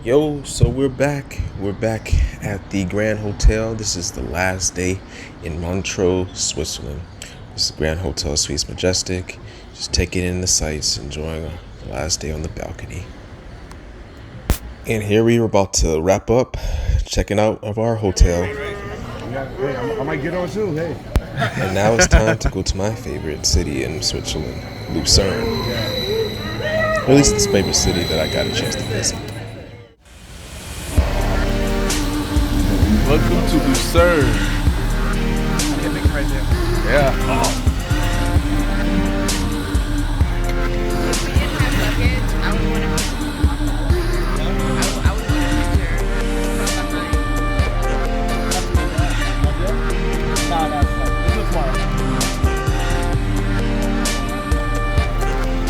Yo, so we're back. We're back at the Grand Hotel. This is the last day in Montreux, Switzerland. This is Grand Hotel Suites Majestic. Just taking in the sights, enjoying the last day on the balcony. And here we are about to wrap up, checking out of our hotel. Hey, I might get on too. Hey. And now it's time to go to my favorite city in Switzerland, Lucerne. Or at least it's the favorite city that I got a chance to visit. Welcome to Lucerne. Right there. Yeah.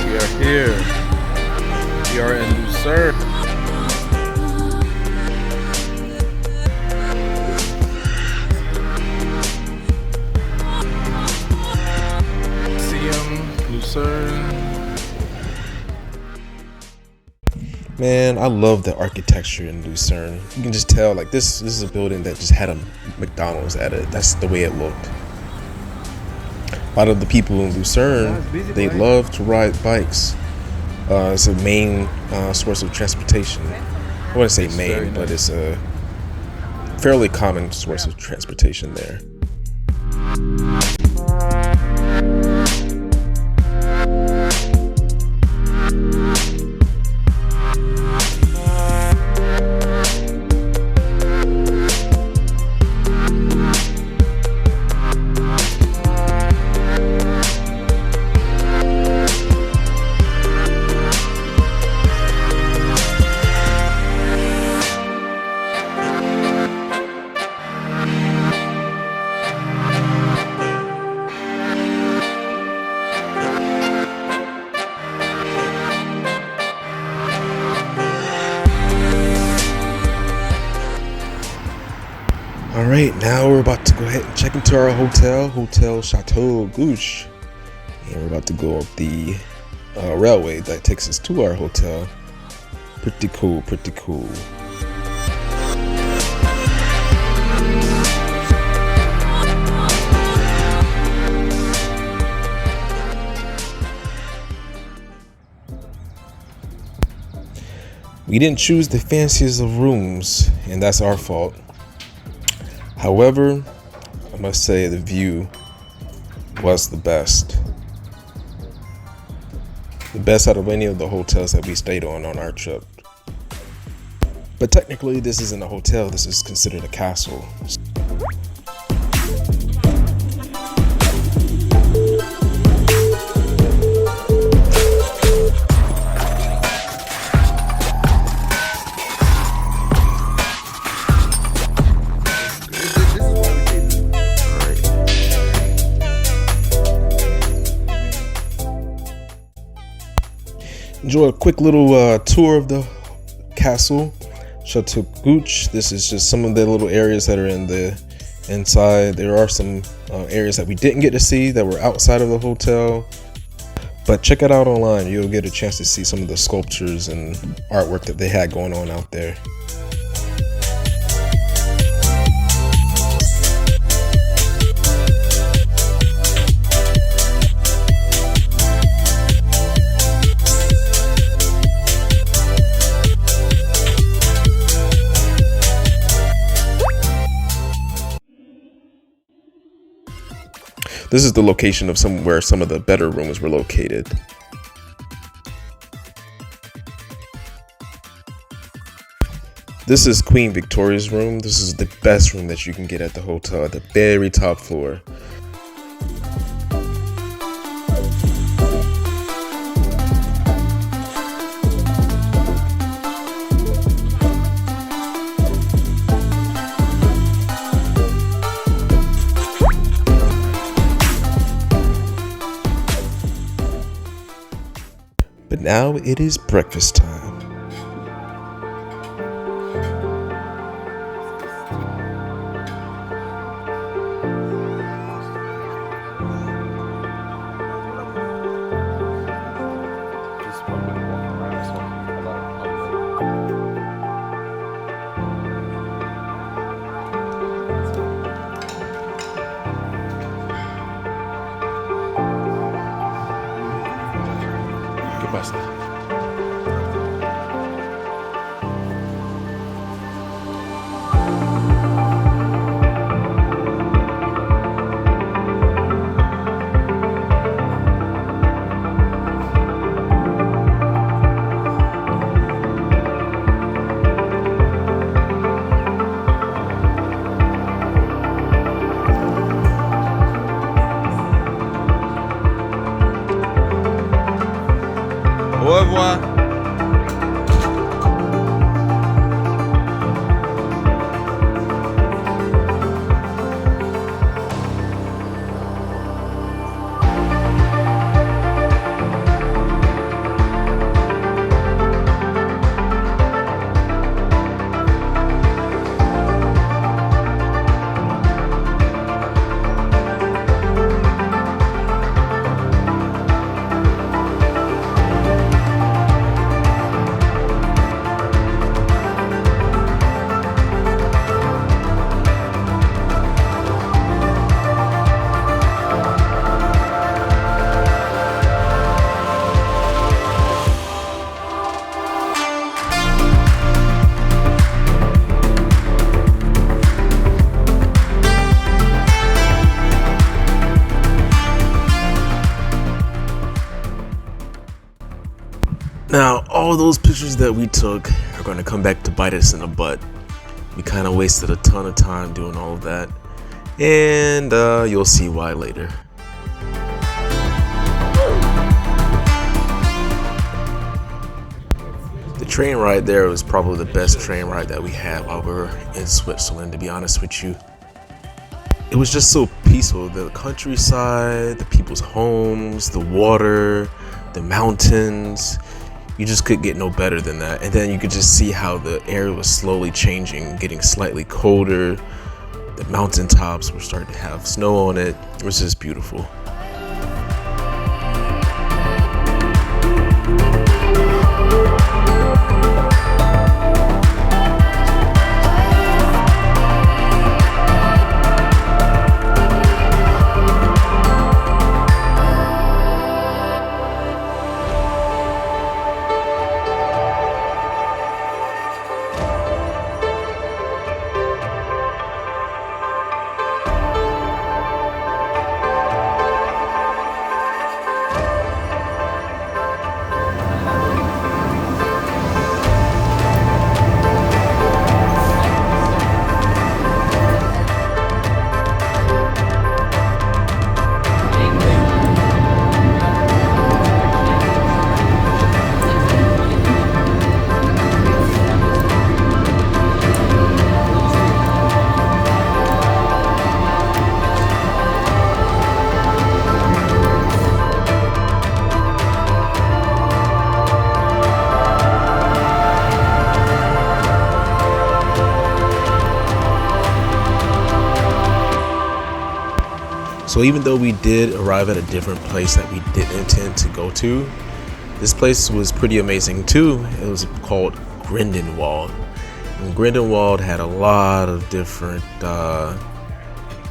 We are here. We are in Lucerne. Lucerne. Man, I love the architecture in Lucerne. You can just tell, like, this is a building that just had a McDonald's at it. That's the way it looked. A lot of the people in Lucerne, they love to ride bikes. It's a main source of transportation. I wouldn't say main, but it's a fairly common source of transportation there. All right, now we're about to go ahead and check into our Hotel Chateau Gouche. And we're about to go up the railway that takes us to our hotel. Pretty cool, pretty cool. We didn't choose the fanciest of rooms, and that's our fault. However, I must say the view was the best. The best out of any of the hotels that we stayed on our trip. But technically, this isn't a hotel, this is considered a castle. Enjoy a quick little tour of the castle, Chateau Gouche. This is just some of the little areas that are in the inside. There are some areas that we didn't get to see that were outside of the hotel. But check it out online. You'll get a chance to see some of the sculptures and artwork that they had going on out there. This is the location of where some of the better rooms were located. This is Queen Victoria's room. This is the best room that you can get at the hotel, at the very top floor. But now it is breakfast time. pasa? Au revoir. Now, all those pictures that we took are going to come back to bite us in the butt. We kind of wasted a ton of time doing all of that, and you'll see why later. The train ride there was probably the best train ride that we had while we were in Switzerland, to be honest with you. It was just so peaceful. The countryside, the people's homes, the water, the mountains. You just couldn't get no better than that. And then you could just see how the air was slowly changing, getting slightly colder. The mountaintops were starting to have snow on it. It was just beautiful. So even though we did arrive at a different place that we didn't intend to go to, this place was pretty amazing too. It was called Grindelwald. And Grindelwald had a lot of different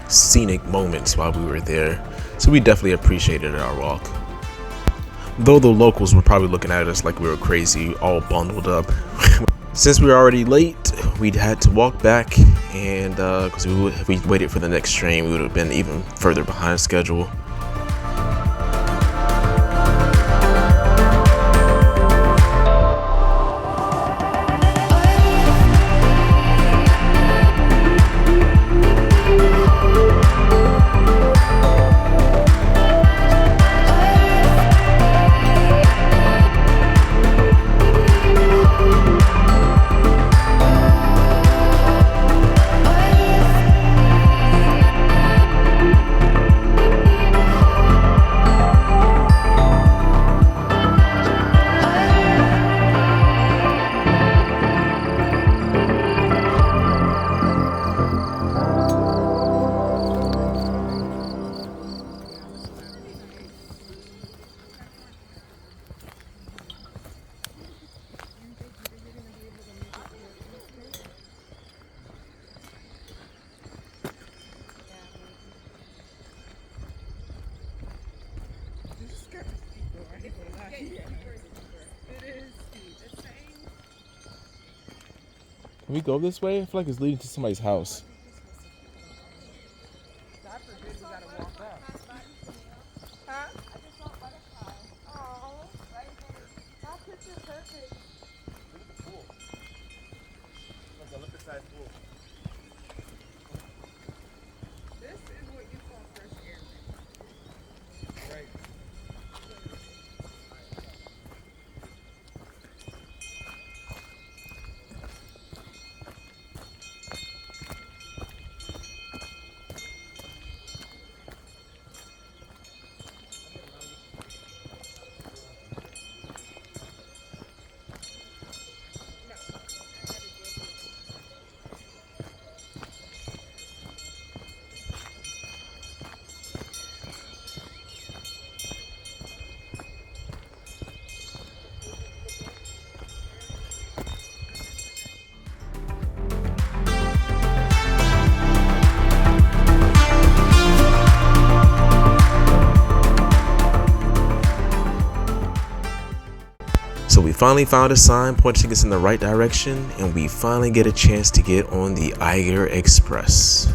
scenic moments while we were there. So we definitely appreciated our walk. Though the locals were probably looking at us like we were crazy, all bundled up. Since we were already late, we had to walk back, and because if we waited for the next train, we would have been even further behind schedule. Can we go this way? I feel like it's leading to somebody's house. So we finally found a sign pointing us in the right direction, and we finally get a chance to get on the Eiger Express.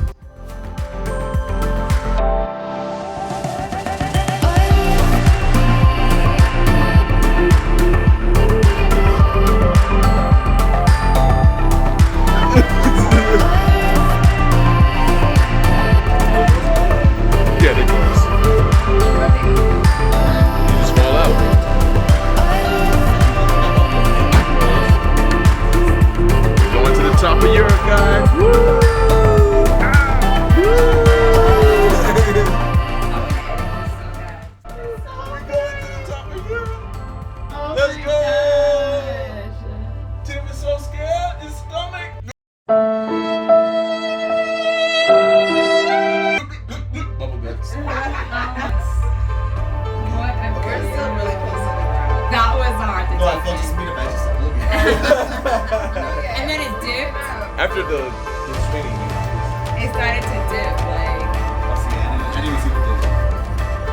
And then it dipped. After the spinning, It started to dip, like. I didn't even see the dip.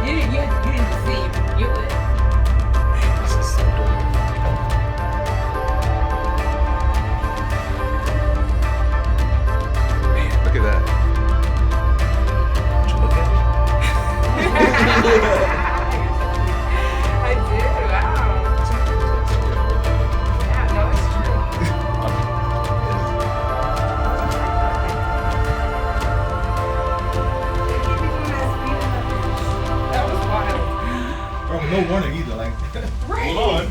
You didn't see. You would. this is so dope. Man, look at that. Did you look at it? I did. Wow. Yeah, no, it's true. That was wild. Bro, no warning either. Like, Right. hold on.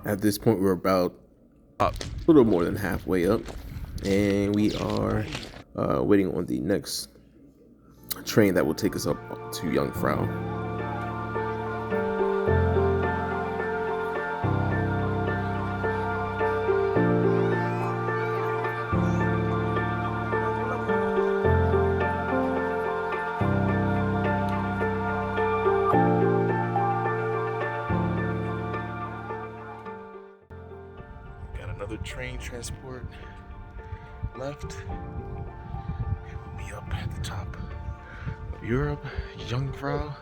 At this point, we're about a little more than halfway up, and we are waiting on the next train that will take us up to Jungfrau. Another train transport left. It will be up at the top of Europe, Jungfrau.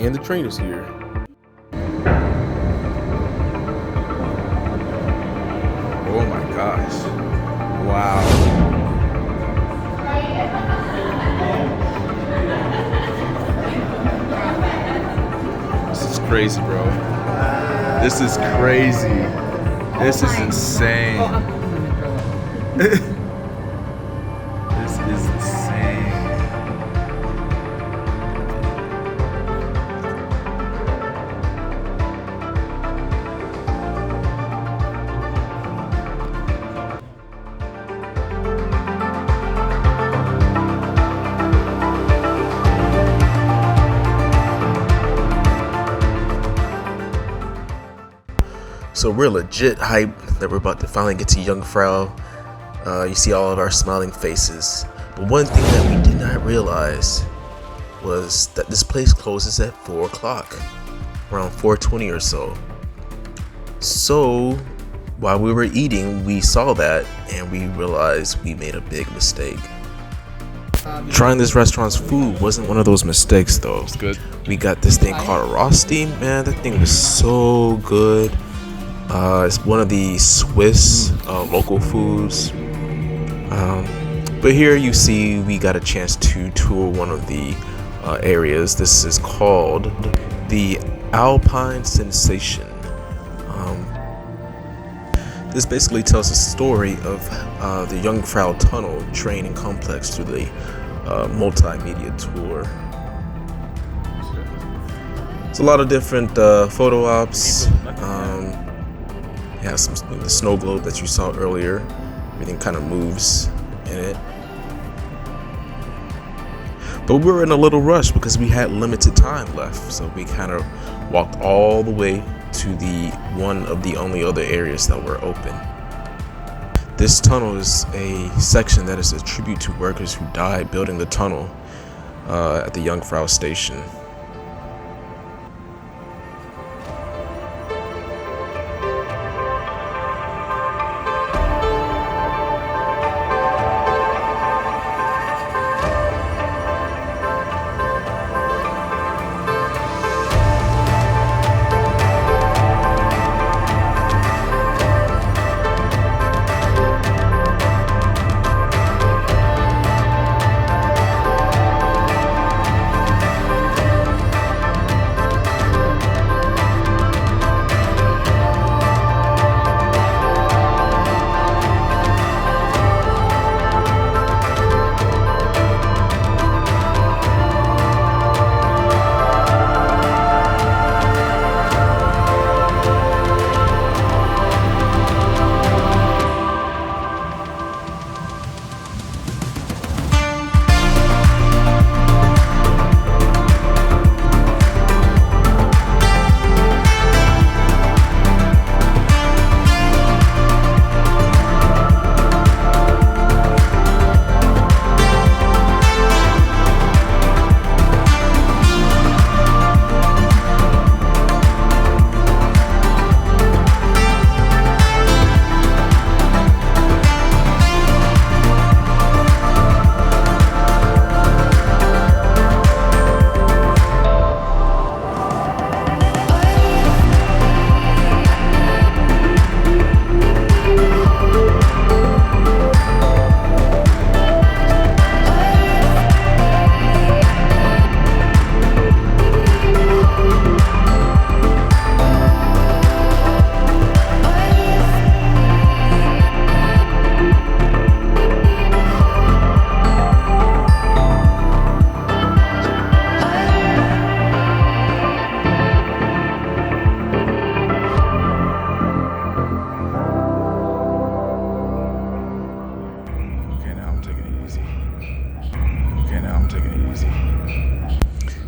And the train is here. Oh my gosh. Wow. This is crazy, bro. This is crazy. This is insane. This is insane. So we're legit hyped that we're about to finally get to Jungfrau. You see all of our smiling faces. But one thing that we did not realize was that this place closes at 4 o'clock, around 4:20 or so. So while we were eating, we saw that and we realized we made a big mistake. Trying this restaurant's food wasn't one of those mistakes though. It's good. We got this thing called Rosti. Man, that thing was so good. It's one of the Swiss local foods. But here you see we got a chance to tour one of the areas. This is called the Alpine Sensation. This basically tells the story of the Jungfrau Tunnel training complex through the multimedia tour. It's a lot of different photo ops. Has some the snow globe that you saw earlier. Everything kind of moves in it. But we were in a little rush because we had limited time left, so we kind of walked all the way to the one of the only other areas that were open. This tunnel is a section that is a tribute to workers who died building the tunnel at the Jungfrau station.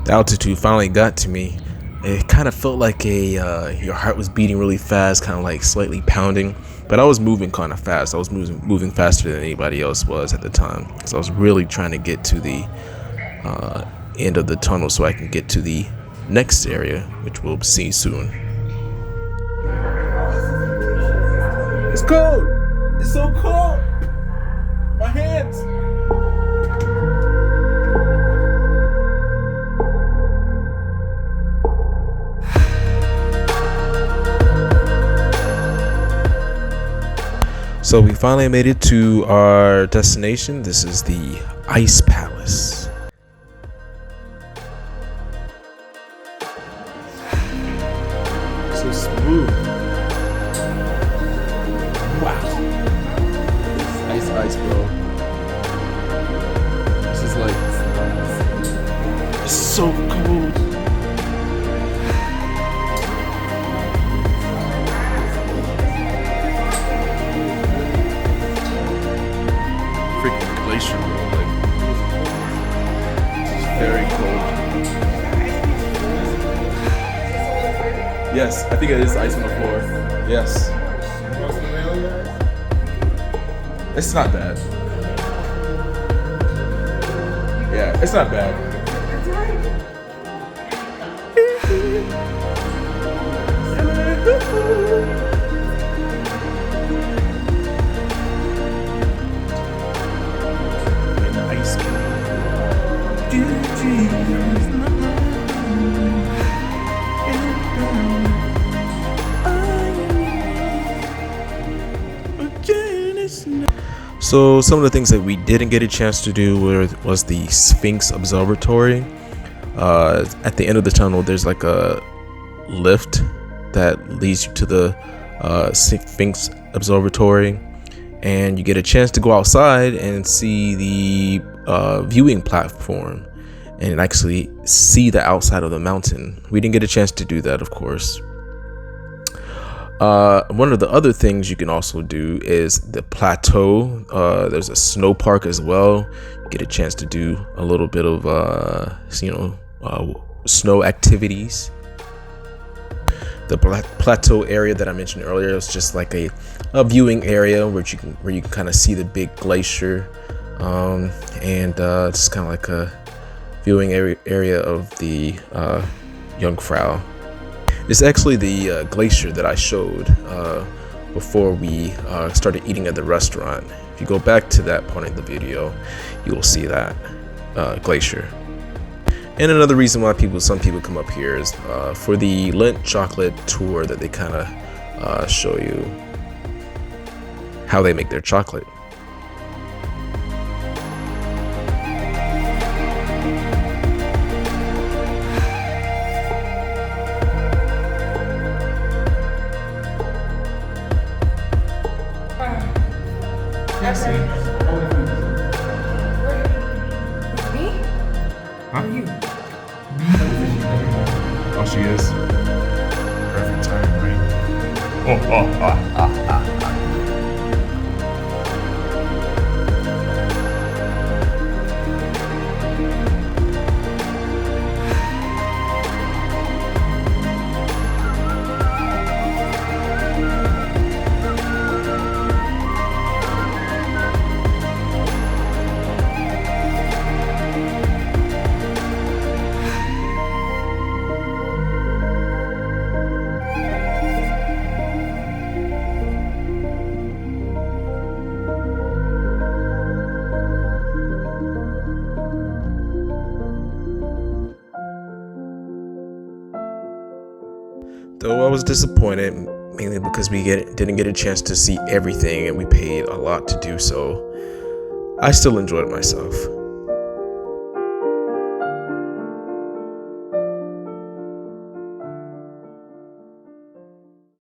The altitude finally got to me. It kind of felt like your heart was beating really fast, kind of like slightly pounding. But I was moving kind of fast. I was moving faster than anybody else was at the time. So I was really trying to get to the end of the tunnel so I can get to the next area, which we'll see soon. It's cold. It's so cold. My hands. So we finally made it to our destination. This is the Ice Palace. So smooth. Wow. Ice, bro. This is like, it's so cold. Freaking glacier, bro. Like, it's very cold. Yes, I think it is ice on the floor. Yes. It's not bad. Yeah, it's not bad. In the ice So some of the things that we didn't get a chance to do was the Sphinx Observatory. At the end of the tunnel, there's like a lift that leads you to the Sphinx Observatory, and you get a chance to go outside and see the viewing platform and actually see the outside of the mountain. We didn't get a chance to do that, of course. One of the other things you can also do is the plateau. There's a snow park as well. You get a chance to do a little bit of snow activities. The plateau area that I mentioned earlier is just like a viewing area where you can kind of see the big glacier, and just kind of like a viewing area of the Jungfrau. It's actually the glacier that I showed before we started eating at the restaurant. If you go back to that point in the video, you will see that glacier. And another reason why some people come up here is for the Lindt chocolate tour that they kind of show you how they make their chocolate. Me? Huh? Or you? Oh, she is. Perfect time, right? Though I was disappointed, mainly because we didn't get a chance to see everything and we paid a lot to do so, I still enjoyed myself.